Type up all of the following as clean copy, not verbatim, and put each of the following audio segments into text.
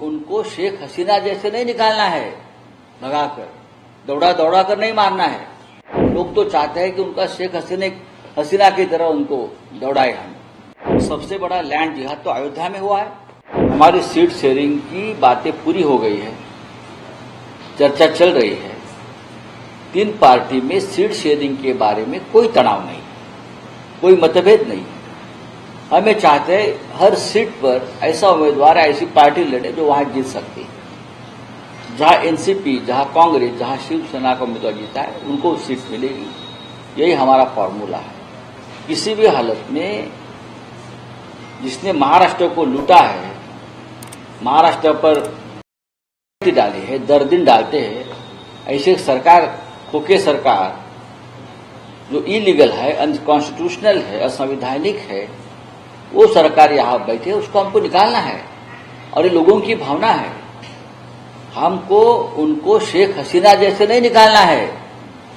उनको शेख हसीना जैसे नहीं निकालना है भगाकर, दौड़ा दौड़ा कर नहीं मारना है। लोग तो चाहते हैं कि उनका शेख हसीना की तरह उनको दौड़ाए हम। सबसे बड़ा लैंड जिहाद तो अयोध्या में हुआ है। हमारी सीट शेयरिंग की बातें पूरी हो गई है, चर्चा चल रही है। 3 पार्टी में सीट शेयरिंग के बारे में कोई तनाव नहीं, कोई मतभेद नहीं। हमें चाहते हैं हर सीट पर ऐसा उम्मीदवार, ऐसी पार्टी लड़े जो वहां जीत सकती है। जहां एनसीपी, जहां कांग्रेस, जहां शिवसेना का उम्मीदवार जीता है उनको सीट मिलेगी। यही हमारा फॉर्मूला है। किसी भी हालत में जिसने महाराष्ट्र को लूटा है, महाराष्ट्र पर डाली है, दरदिन डालते हैं, ऐसे सरकार, खोखे सरकार जो इलीगल है, अनकॉन्स्टिट्यूशनल है, असंवैधानिक है, वो सरकार यहां बैठे, उसको हमको निकालना है। और ये लोगों की भावना है। हमको उनको शेख हसीना जैसे नहीं निकालना है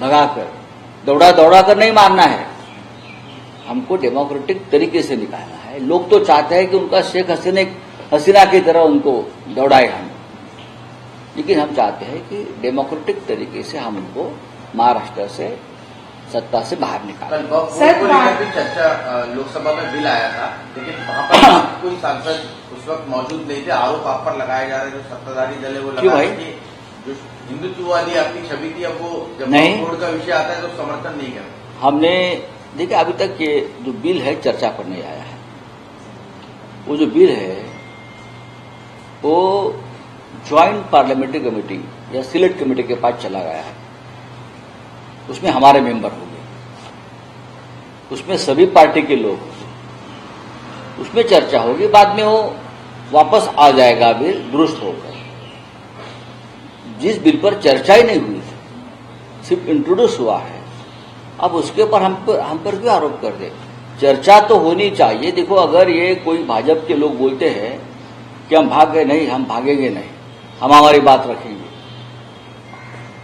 भगाकर, दौड़ा दौड़ा कर नहीं मारना है। हमको डेमोक्रेटिक तरीके से निकालना है। लोग तो चाहते हैं कि उनका शेख हसीना की तरह उनको दौड़ाए हम, लेकिन हम चाहते हैं कि डेमोक्रेटिक तरीके से हम उनको महाराष्ट्र से सत्ता से बाहर निकालें। कल चर्चा लोकसभा में बिल आया था, लेकिन वहां पर कोई सांसद उस वक्त मौजूद नहीं थे। आरोप आप पर लगाए जा रहे, जो सत्ताधारी दल है वो लगा रहे कि जो हिंदुत्ववादी आपकी छवि थी, अब वो जब वोट का विषय आता है तो समर्थन नहीं करते। हमने देखिए, अभी तक ये जो बिल है चर्चा पर नहीं आया है। वो जो बिल है वो ज्वाइंट पार्लियामेंट्री कमेटी या सिलेक्ट कमेटी के पास चला गया है। उसमें हमारे मेंबर होंगे, उसमें सभी पार्टी के लोग होंगे, उसमें चर्चा होगी। बाद में वो वापस आ जाएगा बिल दुरुस्त होकर। जिस बिल पर चर्चा ही नहीं हुई थी, सिर्फ इंट्रोड्यूस हुआ है, अब उसके ऊपर हम पर क्यों आरोप कर दे? चर्चा तो होनी चाहिए। देखो, अगर ये कोई भाजपा के लोग बोलते हैं कि हम भाग गए, नहीं, हम भागेंगे नहीं, हम हमारी बात रखेंगे।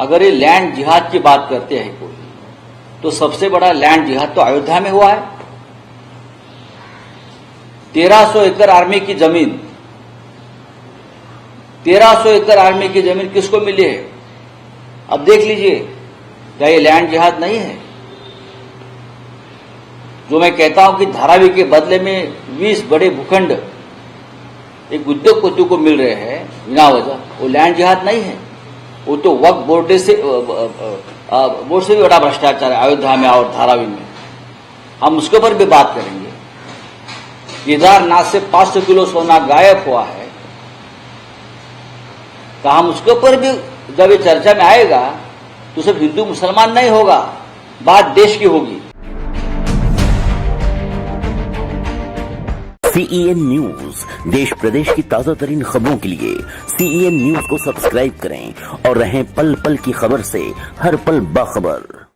अगर ये लैंड जिहाद की बात करते हैं कोई, तो सबसे बड़ा लैंड जिहाद तो अयोध्या में हुआ है। 1300 एकड़ आर्मी की जमीन, 1300 एकड़ आर्मी की जमीन किसको मिली है? अब देख लीजिए, क्या ये लैंड जिहाद नहीं है? जो मैं कहता हूं कि धारावी के बदले में 20 बड़े भूखंड एक उद्योगपति को मिल रहे हैं बिना वजह, वो लैंड जिहाद नहीं है? वो तो वक्फ बोर्ड से भी बड़ा भ्रष्टाचार है अयोध्या में और धारावी में। हम उसके ऊपर भी बात करेंगे। केदारनाथ से 500 किलो सोना गायब हुआ है, तो हम उसके ऊपर भी जब ये चर्चा में आएगा तो सिर्फ हिंदू मुसलमान नहीं होगा, बात देश की होगी। CEN न्यूज, देश प्रदेश की ताजा तरीन खबरों के लिए CEN न्यूज को सब्सक्राइब करें और रहें पल पल की खबर से हर पल बाखबर।